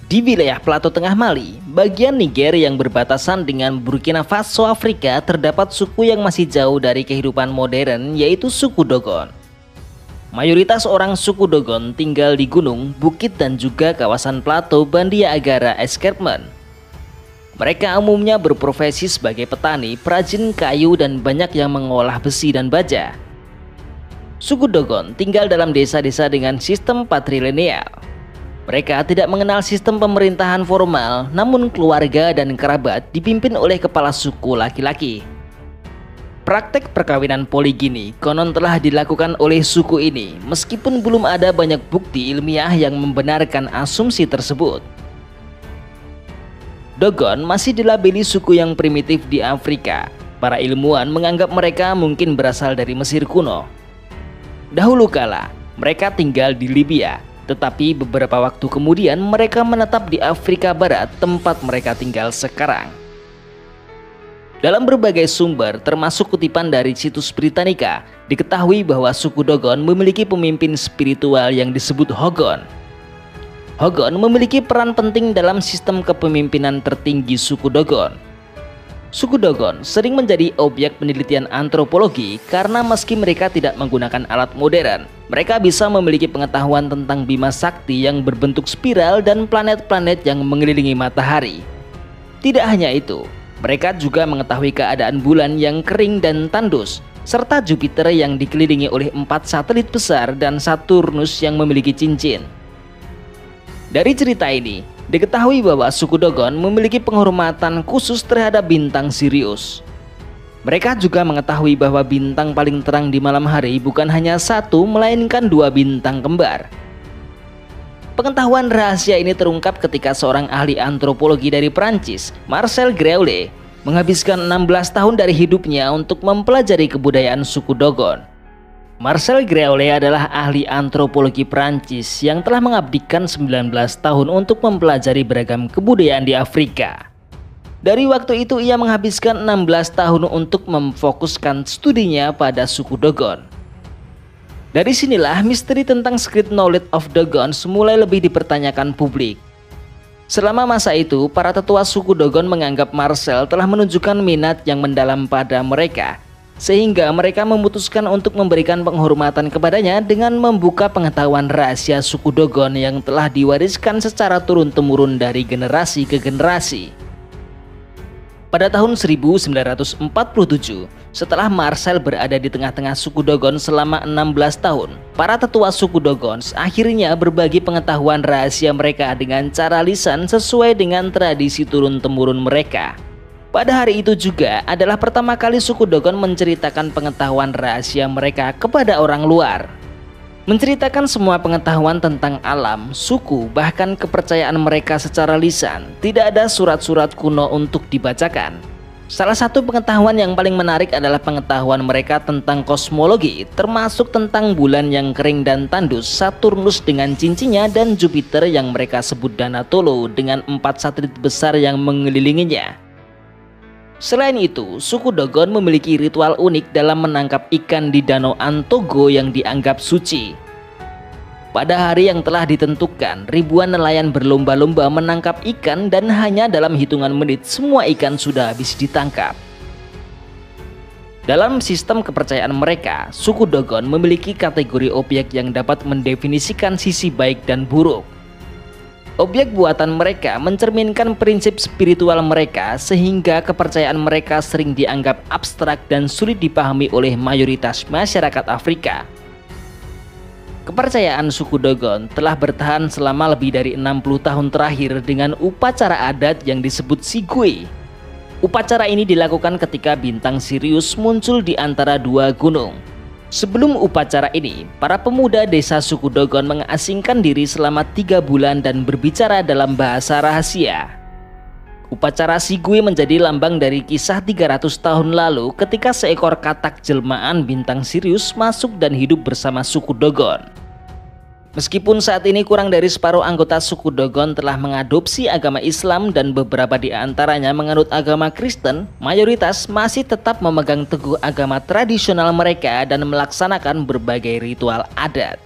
Di wilayah Plato Tengah Mali, bagian Niger yang berbatasan dengan Burkina Faso, Afrika, terdapat suku yang masih jauh dari kehidupan modern, yaitu suku Dogon. Mayoritas orang suku Dogon tinggal di gunung, bukit, dan juga kawasan plato Bandia Agara Escarpment. Mereka umumnya berprofesi sebagai petani, perajin kayu, dan banyak yang mengolah besi dan baja. Suku Dogon tinggal dalam desa-desa dengan sistem patrilineal. Mereka tidak mengenal sistem pemerintahan formal, namun keluarga dan kerabat dipimpin oleh kepala suku laki-laki. Praktek perkawinan poligini konon telah dilakukan oleh suku ini, meskipun belum ada banyak bukti ilmiah yang membenarkan asumsi tersebut. Dogon masih dilabeli suku yang primitif di Afrika. Para ilmuwan menganggap mereka mungkin berasal dari Mesir kuno. Dahulu kala, mereka tinggal di Libya. Tetapi beberapa waktu kemudian mereka menetap di Afrika Barat, tempat mereka tinggal sekarang. Dalam berbagai sumber, termasuk kutipan dari situs Britannica, diketahui bahwa suku Dogon memiliki pemimpin spiritual yang disebut Hogon. Hogon memiliki peran penting dalam sistem kepemimpinan tertinggi suku Dogon. Suku Dogon sering menjadi objek penelitian antropologi karena meski mereka tidak menggunakan alat modern, mereka bisa memiliki pengetahuan tentang Bima Sakti yang berbentuk spiral dan planet-planet yang mengelilingi matahari. Tidak hanya itu, mereka juga mengetahui keadaan bulan yang kering dan tandus, serta Jupiter yang dikelilingi oleh 4 satelit besar dan Saturnus yang memiliki cincin. Dari cerita ini, diketahui bahwa suku Dogon memiliki penghormatan khusus terhadap bintang Sirius. Mereka juga mengetahui bahwa bintang paling terang di malam hari bukan hanya satu, melainkan 2 bintang kembar. Pengetahuan rahasia ini terungkap ketika seorang ahli antropologi dari Prancis, Marcel Graeule, menghabiskan 16 tahun dari hidupnya untuk mempelajari kebudayaan suku Dogon. Marcel Graeule adalah ahli antropologi Prancis yang telah mengabdikan 19 tahun untuk mempelajari beragam kebudayaan di Afrika. Dari waktu itu ia menghabiskan 16 tahun untuk memfokuskan studinya pada suku Dogon. Dari sinilah misteri tentang secret knowledge of Dogon mulai lebih dipertanyakan publik. Selama masa itu, para tetua suku Dogon menganggap Marcel telah menunjukkan minat yang mendalam pada mereka, sehingga mereka memutuskan untuk memberikan penghormatan kepadanya dengan membuka pengetahuan rahasia suku Dogon yang telah diwariskan secara turun-temurun dari generasi ke generasi. Pada tahun 1947, setelah Marcel berada di tengah-tengah suku Dogon selama 16 tahun, para tetua suku Dogon akhirnya berbagi pengetahuan rahasia mereka dengan cara lisan sesuai dengan tradisi turun-temurun mereka. Pada hari itu juga adalah pertama kali suku Dogon menceritakan pengetahuan rahasia mereka kepada orang luar. Menceritakan semua pengetahuan tentang alam, suku, bahkan kepercayaan mereka secara lisan. Tidak ada surat-surat kuno untuk dibacakan. Salah satu pengetahuan yang paling menarik adalah pengetahuan mereka tentang kosmologi, termasuk tentang bulan yang kering dan tandus, Saturnus dengan cincinnya, dan Jupiter yang mereka sebut Donatello dengan 4 satelit besar yang mengelilinginya. Selain itu, suku Dogon memiliki ritual unik dalam menangkap ikan di Danau Antogo yang dianggap suci. Pada hari yang telah ditentukan, ribuan nelayan berlomba-lomba menangkap ikan dan hanya dalam hitungan menit semua ikan sudah habis ditangkap. Dalam sistem kepercayaan mereka, suku Dogon memiliki kategori objek yang dapat mendefinisikan sisi baik dan buruk. Objek buatan mereka mencerminkan prinsip spiritual mereka, sehingga kepercayaan mereka sering dianggap abstrak dan sulit dipahami oleh mayoritas masyarakat Afrika. Kepercayaan suku Dogon telah bertahan selama lebih dari 60 tahun terakhir dengan upacara adat yang disebut Sigui. Upacara ini dilakukan ketika bintang Sirius muncul di antara 2 gunung. Sebelum upacara ini, para pemuda desa suku Dogon mengasingkan diri selama 3 bulan dan berbicara dalam bahasa rahasia. Upacara Sigui menjadi lambang dari kisah 300 tahun lalu ketika seekor katak jelmaan bintang Sirius masuk dan hidup bersama suku Dogon. Meskipun saat ini kurang dari separuh anggota suku Dogon telah mengadopsi agama Islam dan beberapa di antaranya menganut agama Kristen, mayoritas masih tetap memegang teguh agama tradisional mereka dan melaksanakan berbagai ritual adat.